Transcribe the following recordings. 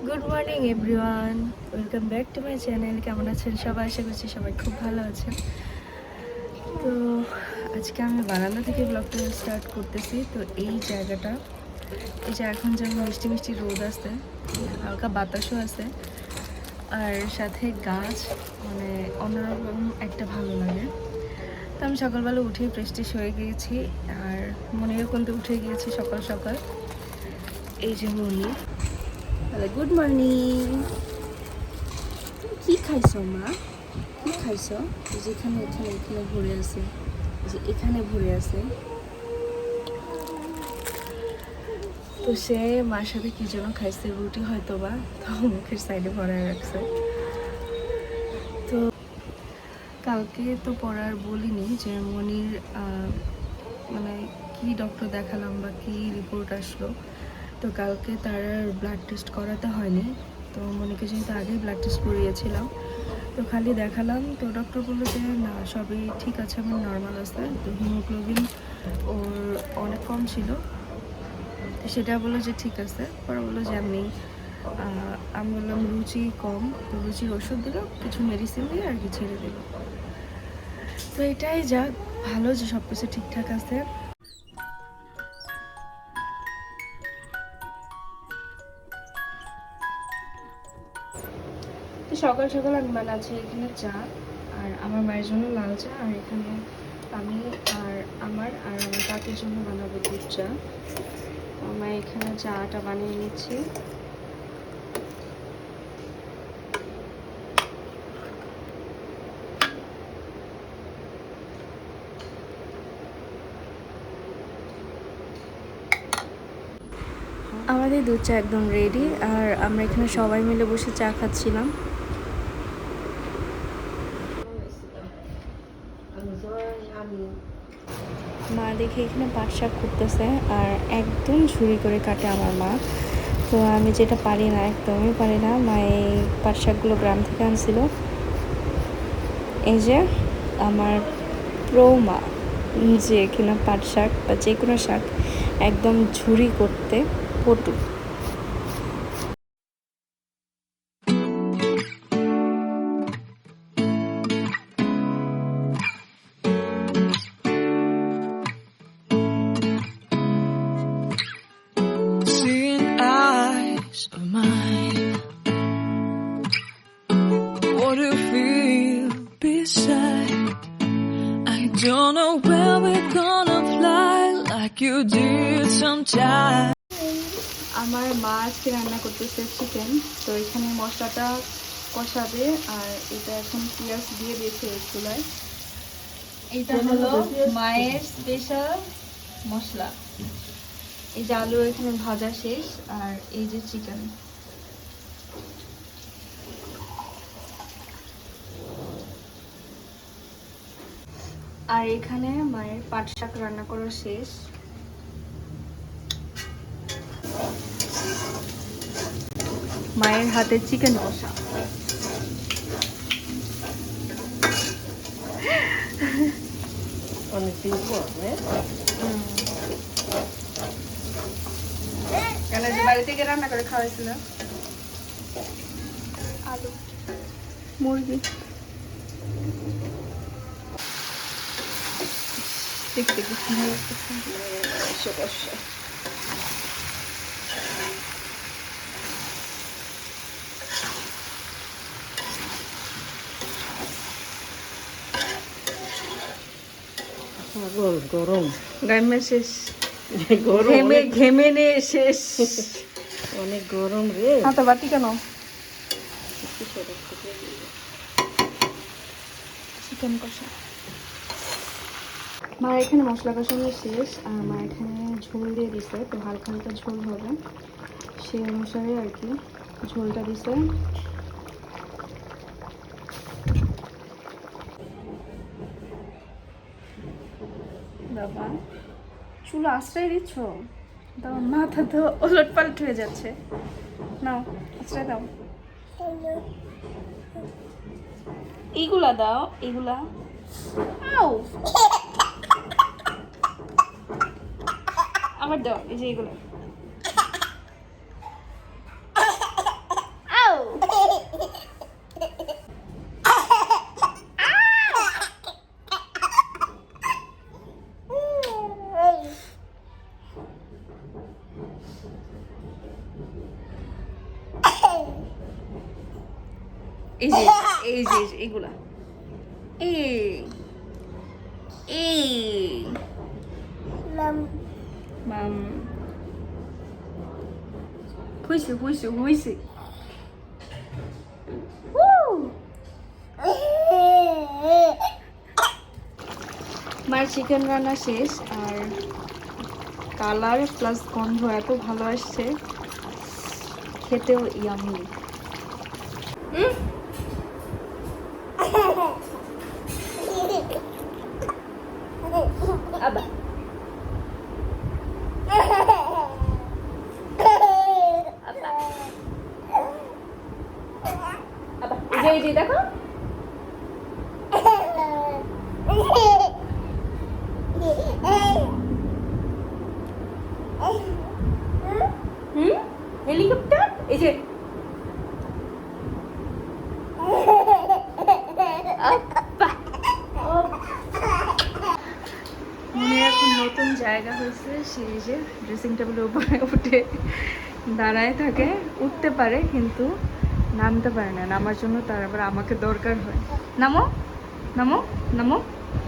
Good morning everyone, welcome back to my channel. কেমন আছেন সবাই? আশা করছি সবাই খুব ভালো আছেন। তো আজকে আমি বারান্দা থেকে ব্লগটা স্টার্ট করতেছি। তো এই জায়গাটা, এই যে এখন যেমন মিষ্টি মিষ্টি রোদ আছে, হালকা বাতাসও আছে, আর সাথে গাছ, মানে অন্যরকম একটা ভালো লাগে। তো আমি সকালবেলা উঠে প্রেস্টিজ হয়ে গিয়েছি, আর মনেরও কিন্তু উঠে গিয়েছি সকাল সকাল। এই যে মনি, গুড মর্নিং। কি খাইছো মা? কি খাইছো? যেখানে এখানে এখানে ভরে আছে, যে এখানে ভরে আছে। তো সে মার সাথে কি যেন খাইছে, রুটি হয়তো বা, তো মুখের সাইডে ভরায় রাখছে। তো কালকে তো পড়ার বলিনি যে মনির মানে কি ডক্টর দেখালাম বা কি রিপোর্ট আসলো। তো কালকে তার ব্লাড টেস্ট করাতে হয়নি। তো মনিকে যেহেতু আগেই ব্লাড টেস্ট করিয়েছিলাম, তো খালি দেখালাম। তো ডক্টর বললো যে না, সবই ঠিক আছে, আমার নর্মাল আছে। তো হিমোগ্লোবিন ওর অনেক কম ছিল, সেটা বললো যে ঠিক আছে। পরে বললো যে আমি বললাম রুচি কম, তো রুচির ওষুধ দিল, কিছু মেডিসিন দিয়ে আর কি ছেড়ে দিল। তো এটাই যাক, ভালো যে সব কিছু ঠিকঠাক আছে। তো সকাল সকাল আমি বানাচ্ছি এখানে চা, আর আমার মায়ের জন্য লাল চা, আর এখানে আমি আর আমার কাকের জন্য বানাবো দুধ চা। আমার এখানে চাটা বানিয়ে নিচ্ছি। আমাদের দুধ চা একদম রেডি, আর আমরা এখানে সবাই মিলে বসে চা খাচ্ছিলাম। মা দেখে এখানে পাট শাক করতেছে, আর একদম ঝুরি করে কাটে আমার মা। তো আমি যেটা পারি না, একদমই পারি না। মা এই পাট শাকগুলো গ্রাম থেকে আনছিল। এই যে আমার মা, যে কিনা পাট শাক বা যে কোনো শাক একদম ঝুরি করতে পটু। Don't know where we're gonna fly like you did sometime. আমার মা আজকে রান্না করতেছে চিকেন। তো এখানে মশলাটা কষাবে, আর এটা এখন পেঁয়াজ দিয়ে দিয়েছে এই চুলায়। এটা হলো মায়ের স্পেশাল মশলা। এই যে আলু এখানে ভাজা শেষ, আর এই যে চিকেন। আর এখানে মায়ের পাট শাক রান্না করা শেষ। মায়ের হাতে চিকেন কষা। অনেকদিন পর কেন যে বাড়ি থেকে রান্না করে খাওয়াইছিল আলু মুরগি। দেখতে কি সুন্দর লাগতেছে। গরম গাইমে শেষ, গরম ঘেমে নিয়ে শেষ। অনেক গরম রে। হাতে বাটি কেন? চিকেন কষা। মা এখানে মশলা কষানো শেষ, আর মা এখানে ঝোল দিয়ে দিছে। তো হালকা হালকা ঝোল হবে, সেই অনুসারে আর কি ঝোলটা দিছে। বাবা চুলো আশ্রয় দিচ্ছ? দাও, মাথা তো ওলট পালট হয়ে যাচ্ছে। নাও আশ্রয় দাও, এইগুলা দাও, এইগুলা। আও আবার দাও, এই যে এইগুলো। এই যে এই যে এইগুলা এই এই মাম হইছে হইছে হইছে মায়ের চিকেন রান্না শেষ আর কালার প্লাস গন্ধ এত ভালো আসছে, খেতেও ইয়ামি। আবার এই যে দেখো হেলিকপ্টার এই যে মনে এখন নতুন জায়গা হয়েছে, সেই যে ড্রেসিং টেবিলের উপরে উঠে দাঁড়ায় থাকে, উঠতে পারে কিন্তু নামতে পারে না। নামার জন্য তার আবার আমাকে দরকার হয়। নামো নামো নামো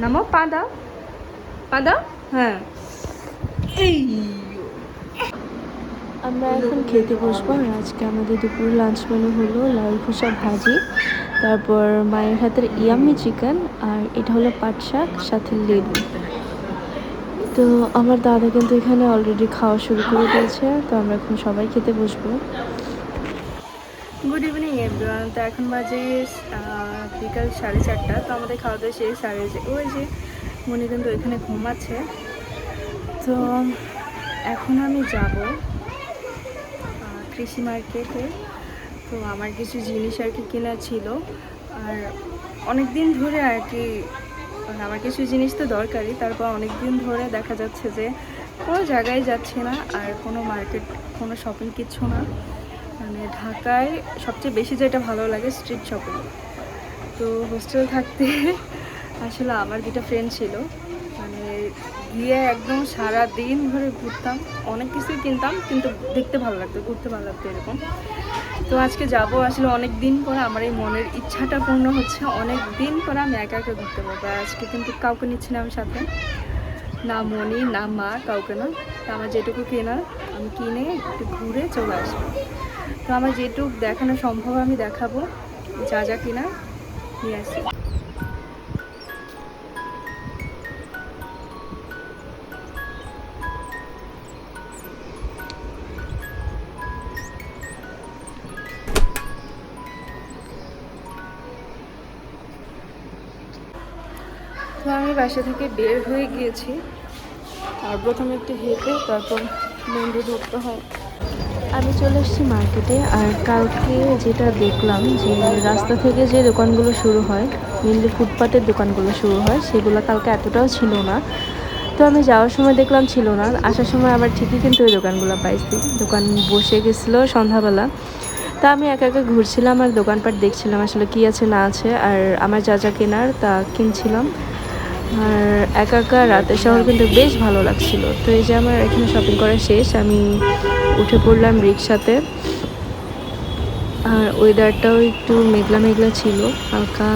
নামো, পা দাও পা দাও। হ্যাঁ এই আমরা এখন খেতে বসবো। আর আজকে আমাদের দুপুর লাঞ্চ মেনু হলো লাল খোসা ভাজি, তারপর মায়ের হাতের ইয়ামি চিকেন, আর এটা হলো পাট শাক সাথে লেবু। তো আমার দাদা কিন্তু এখানে অলরেডি খাওয়া শুরু করে দিয়েছে, তো আমরা এখন সবাই খেতে বসবো। Good evening everyone. তো এখন বাজে বিকাল 4:30। তো আমাদের খাওয়া দাওয়া শেষ। আর ওই যে মনি কিন্তু এখানে ঘুমাচ্ছে। তো এখন আমি যাব কৃষি মার্কেটে। তো আমার কিছু জিনিস আর কি কেনা ছিল, আর অনেক দিন ধরে আর কি আমার কিছু জিনিস তো দরকারি, তারপর অনেক দিন ধরে দেখা যাচ্ছে যে কোনো জায়গায় যাচ্ছে না, আর কোনো মার্কেট কোনো শপিং কিচ্ছু না। মানে ঢাকায় সবচেয়ে বেশি যেটা ভালো লাগে স্ট্রিট শপিং। তো হোস্টেল থাকতে আসলে আমার দুটো ফ্রেন্ড ছিল, মানে গিয়ে একদম সারা দিন ধরে ঘুরতাম, অনেক কিছুই কিনতাম, কিন্তু দেখতে ভালো লাগতো, ঘুরতে ভালো লাগতো এরকম। তো আজকে যাব, আসলে অনেক দিন পরে আমার এই মনের ইচ্ছাটা পূর্ণ হচ্ছে। অনেক দিন পরে আমি একা একা ঘুরতে পারবো। আজকে কিন্তু কাউকে নিচ্ছি না আমি সাথে, না মনি না মা, কাউকে না। তো আমার যেটুকু কেনার আমি কিনে একটু ঘুরে চলে আসবো। তো আমার যেটুকু দেখানো সম্ভব আমি দেখাবো, যা যা কিনা নিয়ে আসি। তো আমি বাসা থেকে বের হয়ে গিয়েছি, আর প্রথমে একটু হেঁটে তারপর মেন রোড উঠতে হয়। আমি চলে এসেছি মার্কেটে। আর কালকে যেটা দেখলাম যে রাস্তা থেকে যে দোকানগুলো শুরু হয়, মেনলি ফুটপাতের দোকানগুলো শুরু হয়, সেগুলো কালকে এতটাও ছিল না। তো আমি যাওয়ার সময় দেখলাম ছিল না, আসার সময় আবার ঠিকই কিন্তু ওই দোকানগুলো পাইছি। দোকান বসে গেছিলো সন্ধ্যাবেলা। তা আমি একা একা ঘুরছিলাম আর দোকানপাট দেখছিলাম আসলে কী আছে না আছে, আর আমার যা যা কেনার তা কিনছিলাম। আর একা একা রাতের শহর কিন্তু বেশ ভালো লাগছিল। তো এই যে আমার এখানে শপিং করা শেষ, আমি উঠে পড়লাম রিক্সাতে। আর ওয়েদারটাও একটু মেঘলা মেঘলা ছিল, হালকা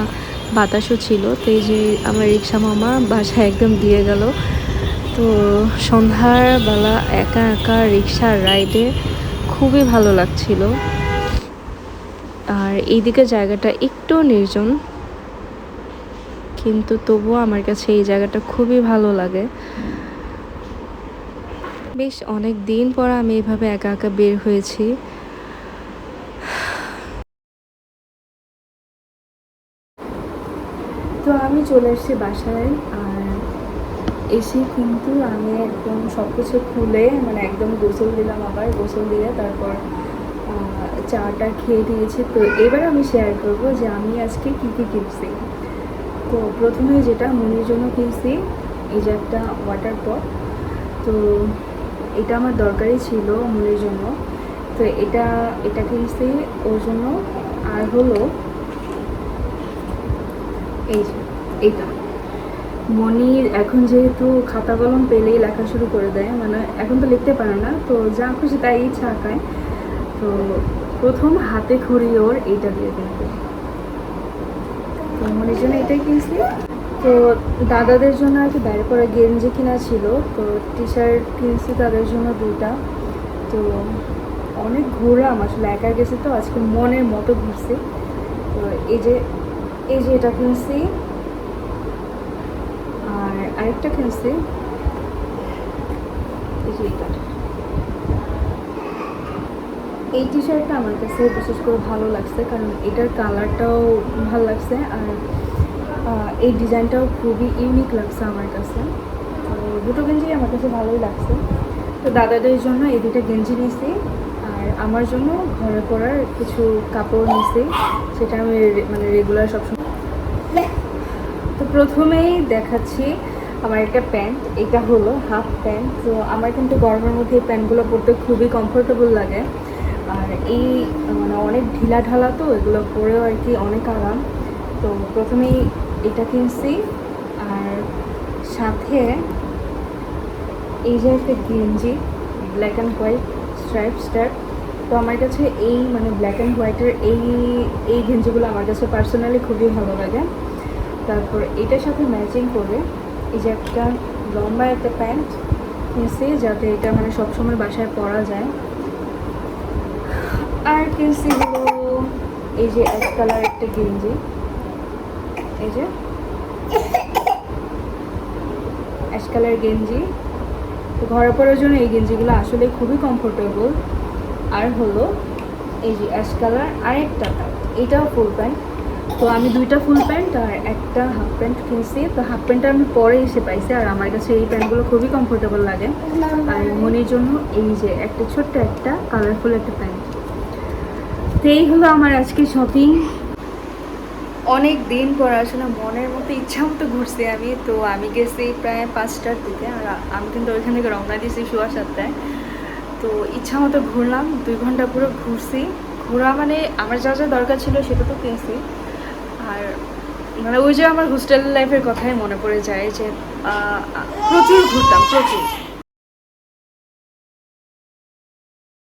বাতাসও ছিল। তো এই যে আমার রিক্সা মামা বাসায় একদম দিয়ে গেল। তো সন্ধ্যাবেলা একা একা রিক্সার রাইডে খুবই ভালো লাগছিল। আর এইদিকে জায়গাটা একটু নির্জন, কিন্তু তবুও আমার কাছে এই জায়গাটা খুবই ভালো লাগে। বেশ অনেক দিন পর আমি এভাবে একা একা বের হয়েছি। তো আমি চলে এসেছি বাসায়। আর এসে কিন্তু আমি একদম সব কিছু খুলে মানে একদম গোসল দিলাম, আবার গোসল দিয়ে তারপর চাটা খেয়ে দিয়েছি। তো এবার আমি শেয়ার করবো যে আমি আজকে কী কী কিনছি। তো প্রথমে যেটা মনির জন্য কিনছি, এই যে একটা ওয়াটার পট। তো এটা আমার দরকারই ছিল মনির জন্য, তো এটা কিনছি ওর জন্য। আর হলো এই যে এটা, মনির এখন যেহেতু খাতা কলম পেলেই লেখা শুরু করে দেয়, মানে এখন তো লিখতে পারে না, তো যা খুশি তাই ইচ্ছা আঁকায়। তো প্রথম হাতে খড়ি ওর এইটা দিয়ে কিন্তু, মনের জন্য এটাই কিনছি। তো দাদাদের জন্য আর কি বাইরে পরা গেঞ্জি কিনা ছিল, তো টি শার্ট কিনছি তাদের জন্য 2টা। তো অনেক ঘোরাম আসলে, একা গেছি তো আজকে মনের মতো ঘুরছি। তো এই যে এটা কিনছি, আর আরেকটা কিনছি এই যে এটা। এই টি শার্টটা আমার কাছে বিশেষ করে ভালো লাগছে, কারণ এটার কালারটাও ভালো লাগছে, আর এই ডিজাইনটাও খুবই ইউনিক লাগছে আমার কাছে। তো দুটো গেঞ্জি আমার কাছে ভালোই লাগছে। তো দাদাদের জন্য এই 2টা গেঞ্জি নিয়েছি, আর আমার জন্য ঘরে পরার কিছু কাপড় নিয়েছি, সেটা আমি মানে রেগুলার সবসময়। তো প্রথমেই দেখাচ্ছি আমার একটা প্যান্ট, এটা হলো হাফ প্যান্ট। তো আমার কিন্তু গরমের মধ্যে এই প্যান্টগুলো পরতে খুবই কমফোর্টেবল লাগে, আর এই মানে অনেক ঢিলা ঢালা, তো এগুলো পরেও আর কি অনেক আরাম। তো প্রথমেই এটা কিনছি, আর সাথে এই যে একটা গেঞ্জি ব্ল্যাক অ্যান্ড হোয়াইট স্ট্রাইপ। তো আমার কাছে এই মানে ব্ল্যাক অ্যান্ড হোয়াইটের এই গেঞ্জিগুলো আমার কাছে পার্সোনালি খুবই ভালো লাগে। তারপর এটার সাথে ম্যাচিং করে এই যে একটা লম্বা একটা প্যান্ট কিনছি, যাতে এটা মানে সবসময় বাসায় পরা যায়। আর কিনছি হলো এই যে অ্যাশ কালার একটা গেঞ্জি, এই যে অ্যাশ কালার গেঞ্জি। তো ঘরে পরার জন্য এই গেঞ্জিগুলো আসলে খুবই কমফোর্টেবল। আর হলো এই যে অ্যাশ কালার আরেকটা প্যান্ট, এটাও ফুল প্যান্ট। তো আমি 2টা ফুল প্যান্ট আর একটা হাফ প্যান্ট কিনছি। তো হাফ প্যান্টটা আমি পরে এসে পাইছি, আর আমার কাছে এই প্যান্টগুলো খুবই কমফোর্টেবল লাগে। আর মনের জন্য এই যে একটা ছোট্ট একটা কালারফুল একটা প্যান্ট। তো এই হলো আমার আজকে শপিং। অনেক দিন পর আসলে মনের মতো ইচ্ছা মতো ঘুরছি আমি। তো আমি গেছি প্রায় 5টার দিকে, আর আমি কিন্তু ওইখান থেকে রওনা দিয়েছি 7:15। তো ইচ্ছা মতো ঘুরলাম, 2 ঘন্টা পুরো ঘুরছি। ঘোরা মানে আমার যা যা দরকার ছিল সেটা তো কিনছি। আর মানে ওই যে আমার হোস্টেল লাইফের কথাই মনে পড়ে যায়, যে প্রচুর ঘুরতাম, প্রচুর।